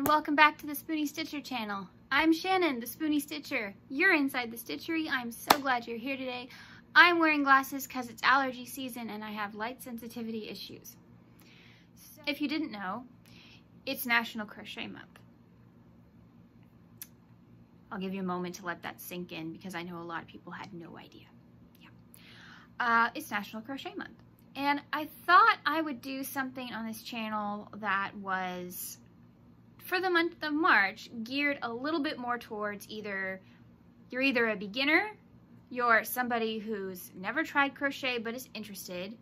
welcome back to the Spoonie Stitcher channel. I'm Shannon, the Spoonie Stitcher. You're inside the stitchery. I'm so glad you're here today. I'm wearing glasses because it's allergy season and I have light sensitivity issues. So if you didn't know, it's National Crochet Month. I'll give you a moment to let that sink in because I know a lot of people had no idea. Yeah. It's National Crochet Month. And I thought I would do something on this channel that was, for the month of March, geared a little bit more towards you're either a beginner, you're somebody who's never tried crochet but is interested,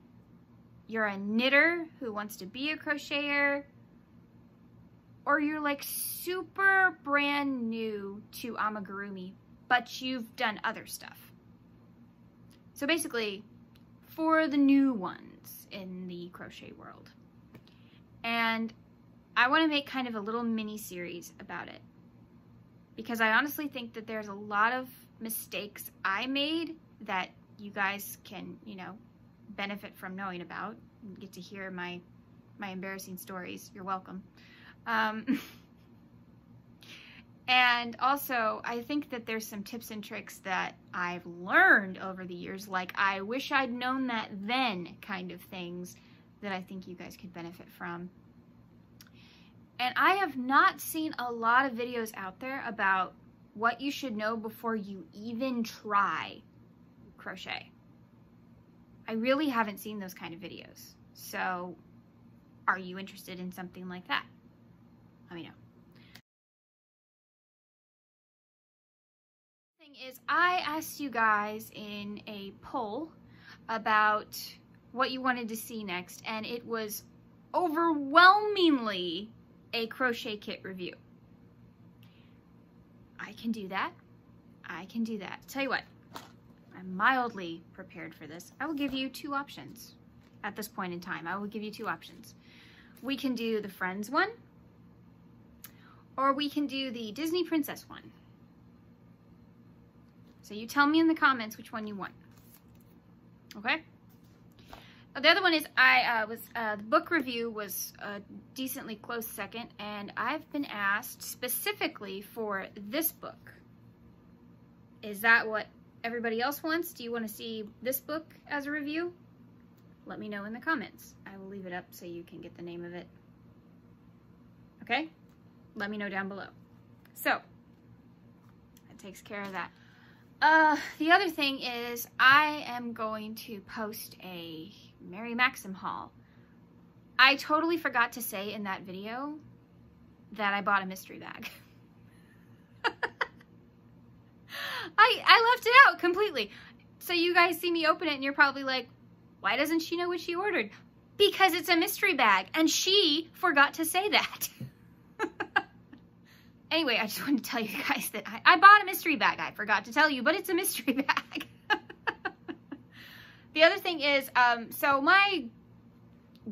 you're a knitter who wants to be a crocheter, or you're like super brand new to amigurumi, but you've done other stuff. So basically, for the new ones in the crochet world. And I want to make kind of a little mini series about it because I honestly think that there's a lot of mistakes I made that you guys can, benefit from knowing about and get to hear my embarrassing stories. You're welcome. And also, I think that there's some tips and tricks that I've learned over the years, like I wish I'd known that then kind of things that I think you guys could benefit from. And I have not seen a lot of videos out there about what you should know before you even try crochet. I really haven't seen those kind of videos. So, are you interested in something like that? Let me know. Is I asked you guys in a poll about what you wanted to see next, and it was overwhelmingly a crochet kit review. I can do that. I can do that. Tell you what, I'm mildly prepared for this. I will give you two options at this point in time. I will give you two options. We can do the Friends one, or we can do the Disney Princess one. So you tell me in the comments which one you want. Okay? The other one is the book review was a decently close second, and I've been asked specifically for this book. Is that what everybody else wants? Do you want to see this book as a review? Let me know in the comments. I will leave it up so you can get the name of it. Okay? Let me know down below. So, that takes care of that. The other thing is I am going to post a Mary Maxim haul. I totally forgot to say in that video that I bought a mystery bag. I left it out completely. So you guys see me open it and you're probably like, why doesn't she know what she ordered? Because it's a mystery bag and she forgot to say that. Anyway, I just wanted to tell you guys that I bought a mystery bag. I forgot to tell you, but it's a mystery bag. The other thing is, so my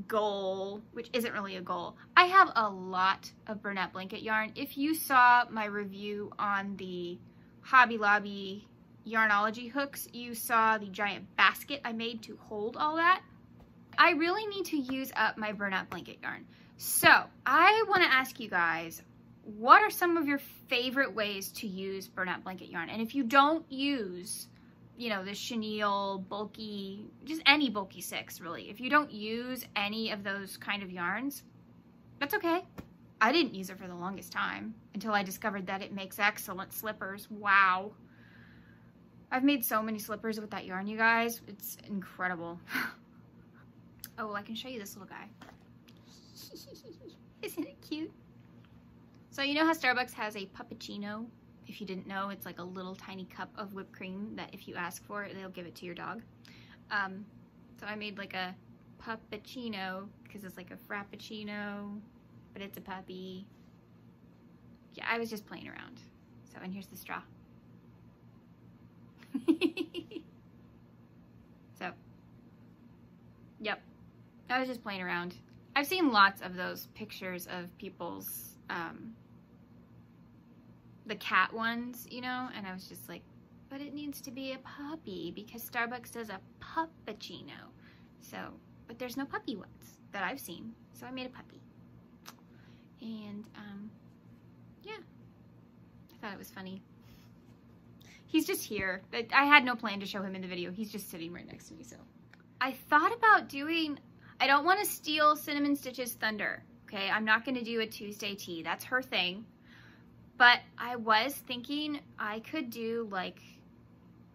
goal, which isn't really a goal, I have a lot of burlap blanket yarn. If you saw my review on the Hobby Lobby Yarnology hooks, you saw the giant basket I made to hold all that. I really need to use up my burlap blanket yarn. So I want to ask you guys, what are some of your favorite ways to use burlap blanket yarn? And if you don't use, the chenille, bulky, just any bulky 6 really, if you don't use any of those kind of yarns, that's okay. I didn't use it for the longest time until I discovered that it makes excellent slippers. Wow. I've made so many slippers with that yarn, you guys. It's incredible. Oh, well, I can show you this little guy. Isn't it cute? So you know how Starbucks has a puppuccino? If you didn't know, it's like a little tiny cup of whipped cream that if you ask for it, they'll give it to your dog. So I made like a puppuccino because it's like a frappuccino, but it's a puppy. Yeah, I was just playing around. So, and here's the straw. So, yep, I was just playing around. I've seen lots of those pictures of people's the cat ones, and I was just like, but it needs to be a puppy because Starbucks does a puppuccino. So, but there's no puppy ones that I've seen, so I made a puppy. And yeah, I thought it was funny. He's just here. I had no plan to show him in the video. He's just sitting right next to me, so. I thought about doing, I don't want to steal Cinnamon Stitch's thunder, okay? I'm not going to do a Tuesday tea. That's her thing. But I was thinking I could do like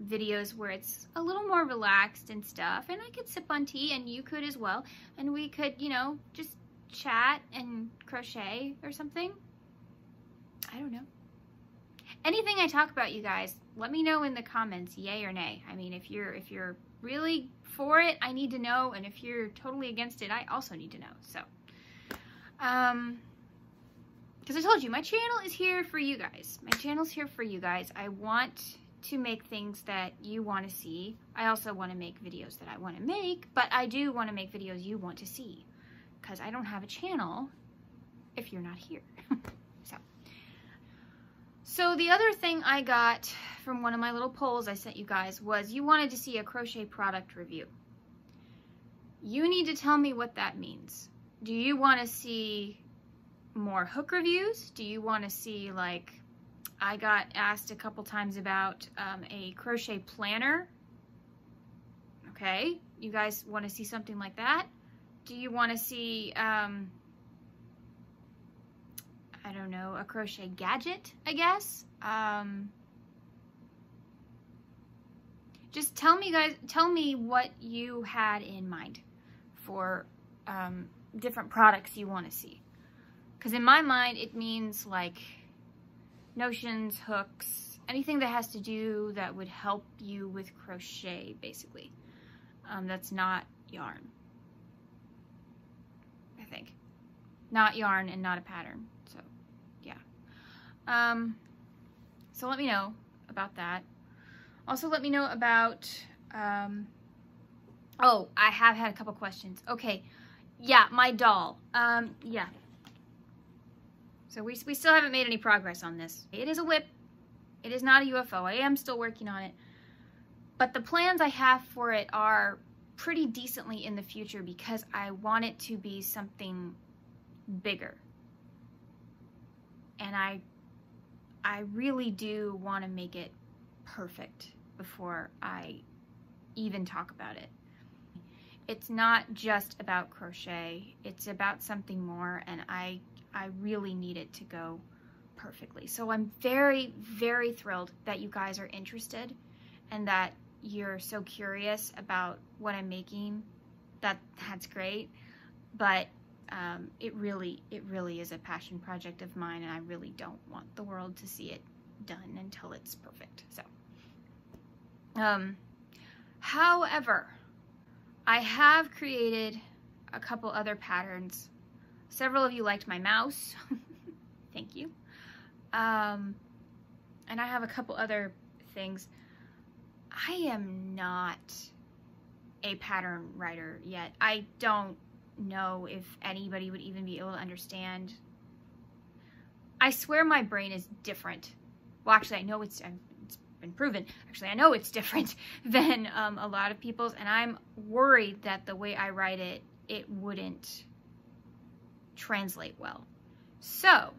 videos where it's a little more relaxed and stuff, and I could sip on tea, and you could as well, and we could, you know, just chat and crochet or something. I don't know. Anything I talk about, you guys, let me know in the comments, yay or nay. I mean, if you're really for it, I need to know, and if you're totally against it, I also need to know. So, because I told you, my channel is here for you guys. My channel's here for you guys. I want to make things that you want to see. I also want to make videos that I want to make, but I do want to make videos you want to see, because I don't have a channel if you're not here. So the other thing I got from one of my little polls I sent you guys was you wanted to see a crochet product review. You need to tell me what that means. Do you want to see more hook reviews? Do you want to see, like, I got asked a couple times about a crochet planner. Okay, you guys want to see something like that? Do you want to see, I don't know, a crochet gadget, I guess? Just tell me, guys, tell me what you had in mind for different products you want to see. Because in my mind, it means like notions, hooks, anything that has to do that would help you with crochet, basically. That's not yarn, I think. Not yarn and not a pattern. So, yeah. So let me know about that. Also, let me know about, oh, I have had a couple questions. Okay, yeah, my doll. Yeah. So we still haven't made any progress on this. It is a whip. It is not a UFO. I am still working on it. But the plans I have for it are pretty decently in the future because I want it to be something bigger. And I really do want to make it perfect before I even talk about it. It's not just about crochet. It's about something more, and I really need it to go perfectly. So I'm very, very thrilled that you guys are interested and that you're so curious about what I'm making. That's great, but it really is a passion project of mine, and I really don't want the world to see it done until it's perfect. So, however, I have created a couple other patterns. Several of you liked my mouse. Thank you. And I have a couple other things. I am not a pattern writer yet. I don't know if anybody would even be able to understand. I swear my brain is different. Well, actually, I know it's been proven. Actually, I know it's different than a lot of people's, and I'm worried that the way I write it, it wouldn't translate well. So,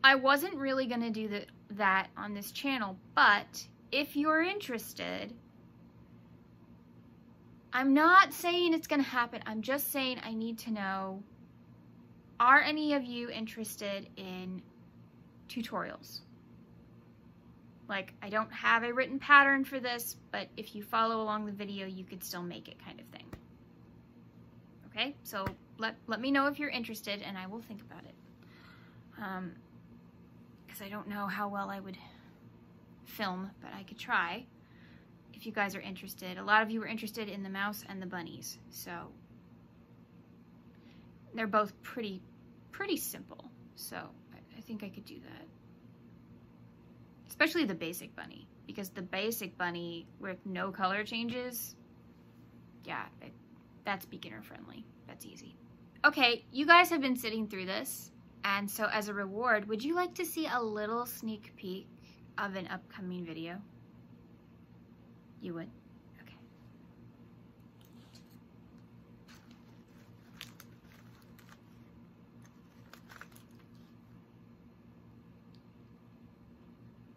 I wasn't really going to do that on this channel, but if you're interested, I'm not saying it's going to happen. I'm just saying I need to know, are any of you interested in tutorials? Like, I don't have a written pattern for this, but if you follow along the video, you could still make it, kind of thing. Okay, so let me know if you're interested, and I will think about it. Because I don't know how well I would film, but I could try. If you guys are interested. A lot of you were interested in the mouse and the bunnies, so they're both pretty simple. So I think I could do that. Especially the basic bunny, because the basic bunny with no color changes, yeah, that's beginner friendly. That's easy. Okay, you guys have been sitting through this, and so as a reward, would you like to see a little sneak peek of an upcoming video? You would? Okay.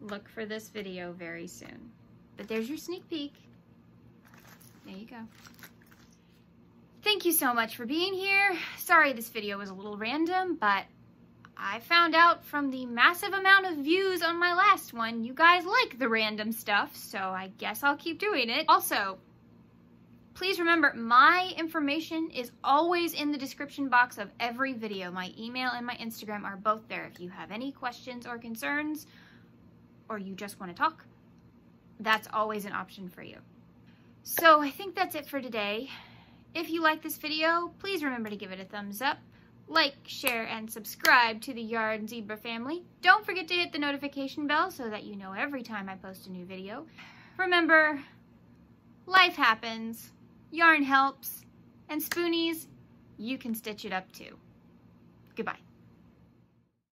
look for this video very soon. But there's your sneak peek. There you go. Thank you so much for being here. Sorry this video was a little random, but I found out from the massive amount of views on my last one, you guys like the random stuff, so I guess I'll keep doing it. Also, please remember, my information is always in the description box of every video. My email and my Instagram are both there. If you have any questions or concerns, or you just want to talk, that's always an option for you. So I think that's it for today. If you like this video, please remember to give it a thumbs up, like, share, and subscribe to the Yarn Zebra family. Don't forget to hit the notification bell so that you know every time I post a new video. Remember, life happens, yarn helps, and spoonies, you can stitch it up too. Goodbye.